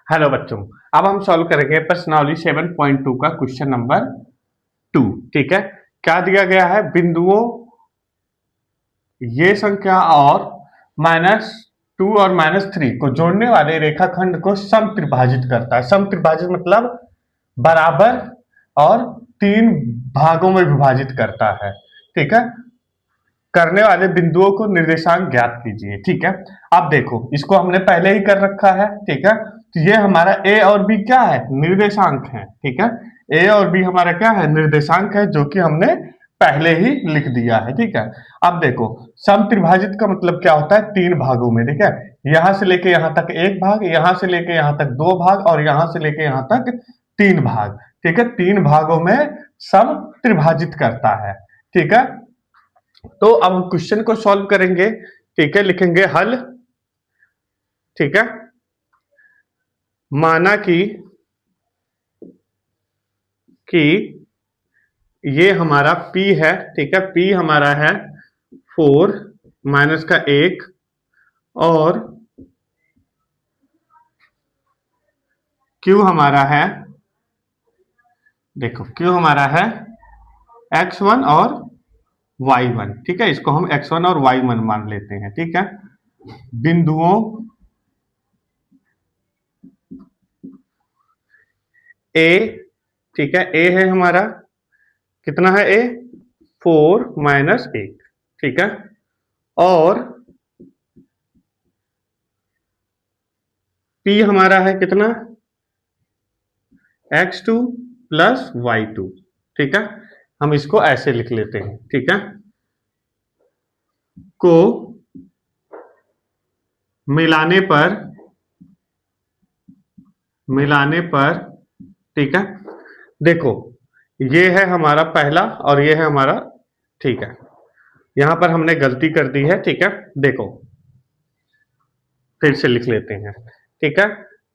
Hello बच्चों। अब हम सॉल्व करेंगे प्रश्नावली 7.2 का क्वेश्चन नंबर 2। ठीक है, क्या दिया गया है? बिंदुओं ये संख्या और -2 और -3 को जोड़ने वाले रेखाखंड को समत्रिभाजित करता है। समत्रिभाजित मतलब बराबर और 3 भागों में विभाजित करता है। ठीक है, करने वाले बिंदुओं को निर्देशांक ज्ञात कीजिए। ठीक है, अब देखो इसको हमने पहले ही कर रखा है। ठीक है, तो ये हमारा ए और बी क्या है? निर्देशांक है। ठीक है, ए और बी हमारा क्या है? निर्देशांक है, जो कि हमने पहले ही लिख दिया है। ठीक है, अब देखो समत्रिभाजित का मतलब क्या होता है? 3 भागों में। ठीक है, यहां से लेके यहां तक एक भाग, यहां से लेके यहां तक 2 भाग और यहां से लेके यहां तक 3 भाग। ठीक है, 3 भागों में समत्रिभाजित करता है। ठीक है, तो अब हम क्वेश्चन को सॉल्व करेंगे। ठीक है, लिखेंगे हल। ठीक है, माना कि ये हमारा P है। ठीक है, P हमारा है 4 माइनस का 1 और Q हमारा है, देखो Q हमारा है x1 और y1। ठीक है, इसको हम x1 और y1 मान लेते हैं। ठीक है, बिंदुओं A, ठीक है, A है हमारा, कितना है A? 4 माइनस 1। ठीक है, और P हमारा है कितना? x2 plus y2। ठीक है, हम इसको ऐसे लिख लेते हैं। ठीक है, को मिलाने पर ठीक है, देखो ये है हमारा पहला और ये है हमारा। ठीक है, यहां पर हमने गलती कर दी है। ठीक है, देखो फिर से लिख लेते हैं। ठीक है,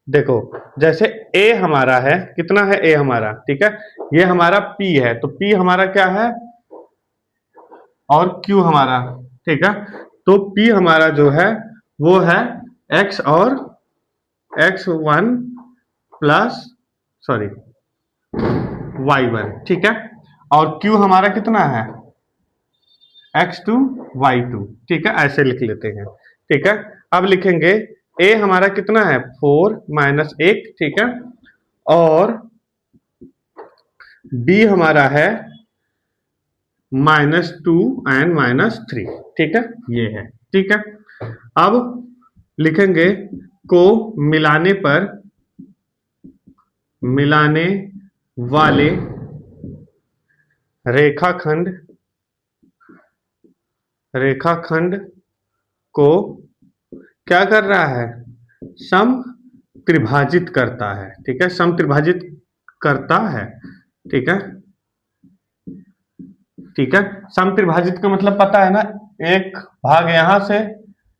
देखो जैसे A हमारा है, कितना है A हमारा? ठीक है, ये हमारा P है, तो P हमारा क्या है और Q हमारा। ठीक है, तो P हमारा जो है वो है x और x1 प्लस सॉरी y1। ठीक है, और Q हमारा कितना है? x2 y2। ठीक है, ऐसे लिख लेते हैं। ठीक है, अब लिखेंगे A हमारा कितना है? 4 माइनस 1। ठीक है, और B हमारा है -2 एंड -3। ठीक है, ये है। ठीक है, अब लिखेंगे को मिलाने वाले रेखाखंड को क्या कर रहा है? सम त्रिभाजित करता है। ठीक है, सम त्रिभाजित करता है। ठीक है, ठीक है, सम त्रिभाजित का मतलब पता है ना? एक भाग यहां से,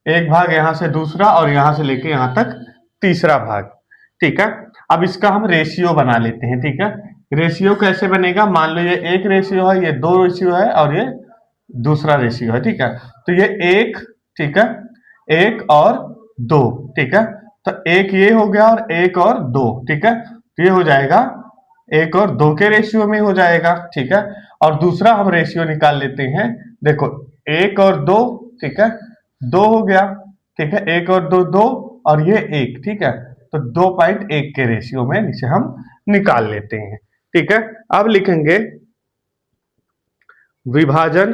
एक भाग यहां से दूसरा और यहां से लेके यहां तक तीसरा भाग। ठीक है, अब इसका हम रेशियो बना लेते हैं। ठीक है, रेशियो कैसे बनेगा? मान लो ये एक रेशियो है, ये 2 रेशियो है और ये दूसरा रेशियो है। ठीक है, तो ये एक, ठीक है, एक और 2। ठीक है, तो एक ये हो गया और एक और 2। ठीक है, तो ये हो जाएगा एक और 2 के रेशियो में हो जाएगा। ठीक है, और दूसरा हम रेशियो निकाल लेते हैं। देखो एक और 2, ठीक है, 2 हो गया। ठीक है, एक और 2 2 और ये 1। ठीक है, तो 2.1 के रेशियो में इसे हम निकाल लेते हैं। ठीक है, अब लिखेंगे विभाजन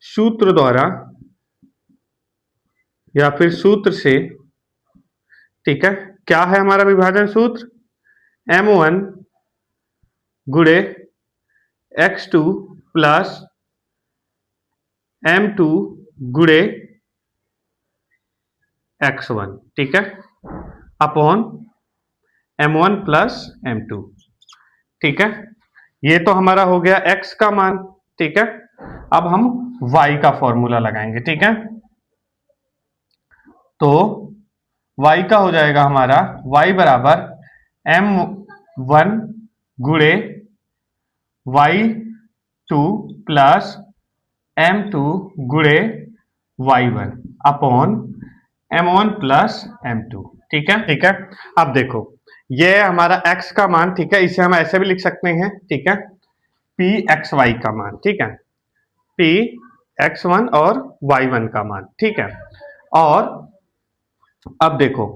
सूत्र द्वारा या फिर सूत्र से। ठीक है, क्या है हमारा विभाजन सूत्र? m1 गुणे x2 प्लस m2 गुणे x1। ठीक है, अपॉन m1 प्लस m2। ठीक है, ये तो हमारा हो गया x का मान। ठीक है, अब हम y का फॉर्मूला लगाएंगे। ठीक है, तो y का हो जाएगा हमारा y बराबर m1 गुणे y2 प्लस m2 गुणे y1 upon m1 plus m2। ठीक है, ठीक है। अब देखो, ये हमारा x का मान, ठीक है, इसे हम ऐसे भी लिख सकते हैं, ठीक है, p x y का मान, ठीक है, p x1 और y1 का मान, ठीक है। और अब देखो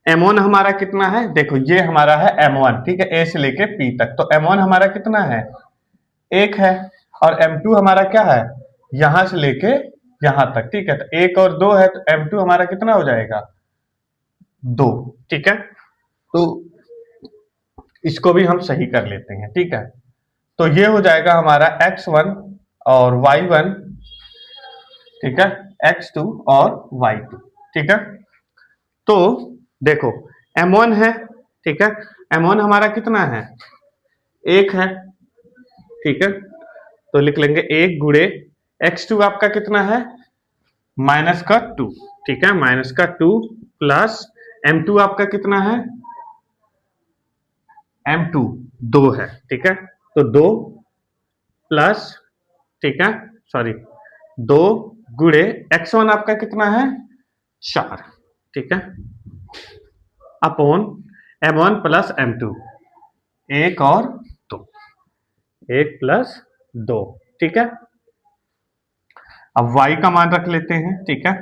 m1 हमारा कितना है, देखो ये हमारा है m1, ठीक है, a से लेके p तक, तो m1 हमारा कितना है, 1 है। और m2 हमारा क्या है, यहां से लेके यहां तक, ठीक है, तो 1 और 2 है, तो m2 हमारा कितना हो जाएगा, 2। ठीक है, तो इसको भी हम सही कर लेते हैं, ठीक है। तो ये हो जाएगा हमारा x1 और y1, ठीक है, x2 और y2, ठीक है। तो देखो m1 है, ठीक है, m1 हमारा कितना है, 1 है, ठीक है, तो लिख लेंगे 1 गुणे x2 आपका कितना है, माइनस का 2, ठीक है, माइनस का 2 प्लस m2 आपका कितना है, m2 2 है, ठीक है, तो 2 प्लस, ठीक है, सॉरी, 2 गुणे x1 आपका कितना है, 4, ठीक है, अपॉन m1 प्लस m2, 1 और 2, 1 प्लस 2, ठीक है। अब y का मान रख लेते हैं, ठीक है,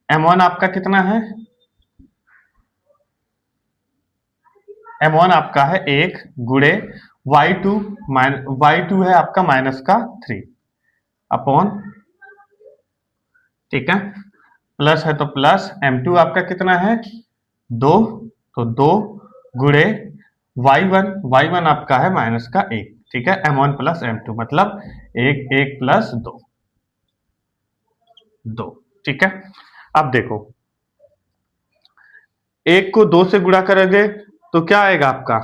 m1 आपका कितना है, m1 आपका है 1 गुणे y2, y2 है आपका माइनस का 3, अपॉन, ठीक है, प्लस है तो प्लस m2 आपका कितना है, 2, तो 2 गुणे y1 आपका है माइनस का 1, ठीक है, m1 प्लस m2 मतलब 1 1 प्लस 2, 2, ठीक है। अब देखो 1 को 2 से गुणा करोगे तो क्या आएगा आपका,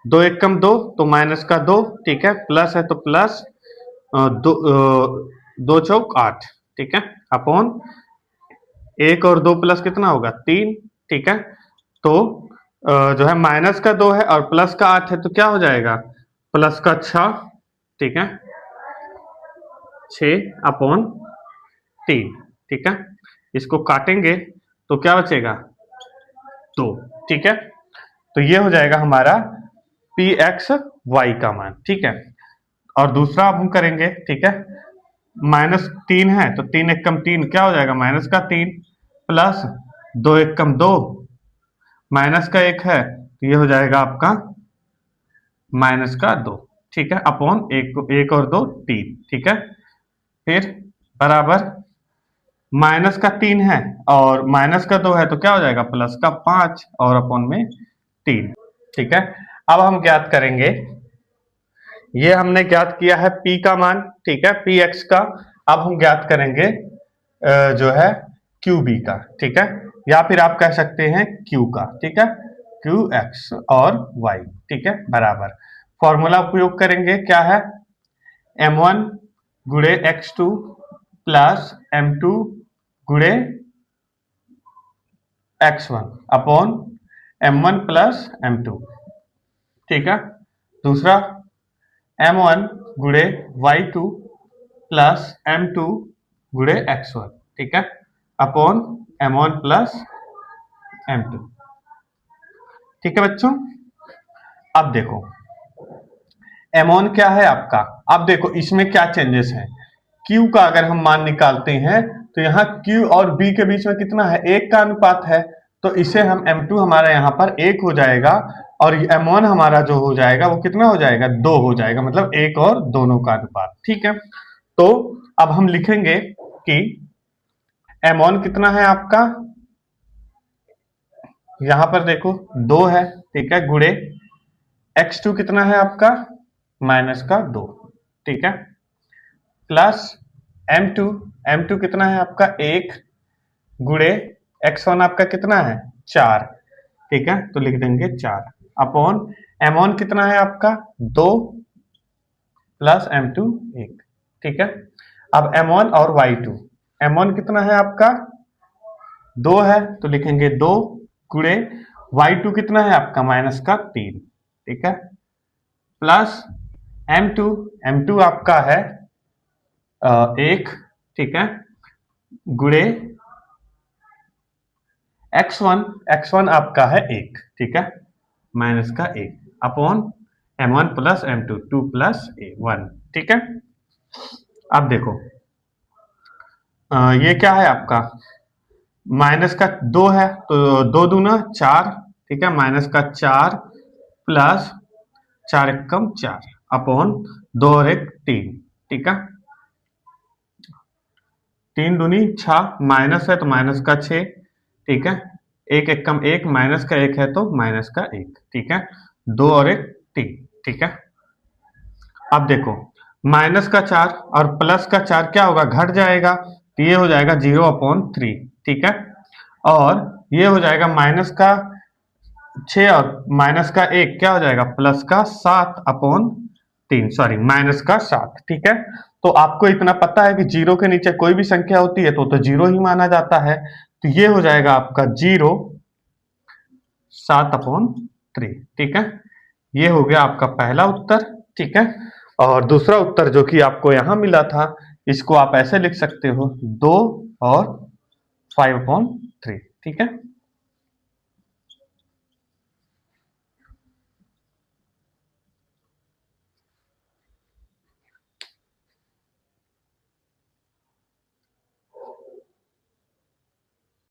2 1 कम 2, तो माइनस का 2, ठीक है, प्लस है तो प्लस 2 चौक 8, ठीक है, अपॉन 1 और 2 प्लस कितना होगा, 3, ठीक है। तो जो है माइनस का 2 है और प्लस का 8 है, तो क्या हो जाएगा, प्लस का 6, ठीक है, 6 अपॉन 3, ठीक है, इसको काटेंगे तो क्या बचेगा, 2, ठीक है। तो ये हो जाएगा हमारा पी एक्स वाई का मान, ठीक है। और दूसरा अब हम करेंगे, ठीक है, -3 है तो 3 1 कम 3 क्या हो जाएगा, -3 प्लस 2 1 कम 2, माइनस का 1 है तो ये हो जाएगा आपका -2, ठीक है, अपॉन 1 और 2 3, ठीक है, फिर बराबर -3 है और -2 है तो क्या हो जाएगा, +5 और अपॉन में 3, ठीक है। अब हम ज्ञात करेंगे, ये हमने ज्ञात किया है p का मान, ठीक है, पी एक्स का। अब हम ज्ञात करेंगे जो है क्यू बी का, ठीक है, या फिर आप कह सकते हैं क्यू का, ठीक है, क्यू एक्स और वाई, ठीक है, बराबर फॉर्मूला उपयोग करेंगे, क्या है, m1 गुणे x2 प्लस m2 गुणे x1 upon m1 plus m2, ठीक है। दूसरा m1 गुणे y2 प्लस m2 गुणे x1, ठीक है, अपॉन m1 प्लस m2, ठीक है बच्चों। अब देखो m1 क्या है आपका, अब देखो इसमें क्या चेंजेस हैं, q का अगर हम मान निकालते हैं तो यहाँ q और b के बीच में कितना है, 1 का अनुपात है, तो इसे हम m2 हमारा यहाँ पर 1 हो जाएगा और m1 हमारा जो हो जाएगा वो कितना हो जाएगा, 2 हो जाएगा, मतलब 1 और दोनों का अनुपात, ठीक है। तो अब हम लिखेंगे कि m1 कितना है आपका, यहां पर देखो 2 है, ठीक है, गुणे x2 कितना है आपका, -2, ठीक है, प्लस m2, m2 कितना है आपका 1 गुणे x1 आपका कितना है 4, ठीक है, तो लिख देंगे 4 अपॉन m1 कितना है आपका 2 प्लस m2 1, ठीक है। अब m1 और y2, m1 कितना है आपका 2 है तो लिखेंगे 2 गुणे y2 कितना है आपका -3, ठीक है, प्लस m2, आपका है 1, ठीक है, गुणे x1 आपका है 1, ठीक है, माइनस का 1 upon m1 plus m2, 2 plus a 1, ठीक है। अब देखो ये क्या है आपका, माइनस का 2 है तो 2 दूना 4, ठीक है, माइनस का 4 प्लस 4 एकम 4 अपॉन 2 और 1 3, ठीक है, 3 दूनी 6, माइनस है तो माइनस का 6, ठीक है, 1 एकम 1, माइनस का 1 है तो माइनस का 1, ठीक है, 2 और 1 3, ठीक है। अब देखो माइनस का 4 और प्लस का 4 क्या होगा, घट जाएगा, तो ये हो जाएगा 0/3, ठीक है, और ये हो जाएगा माइनस का 6 और माइनस का 1 क्या हो जाएगा, प्लस का 7/3, सॉरी माइनस का 7, ठीक है। तो आपको इतना पता है कि जीरो के नीचे कोई भी संख्या होती है तो जीरो ही माना जाता है, तो ये हो जाएगा आपका 0 7/3, ठीक है। ये हो गया आपका पहला उत्तर, ठीक है। और दूसरा उत्तर जो कि आपको यहां मिला था, इसको आप ऐसे लिख सकते हो 2 और 5/3, ठीक है।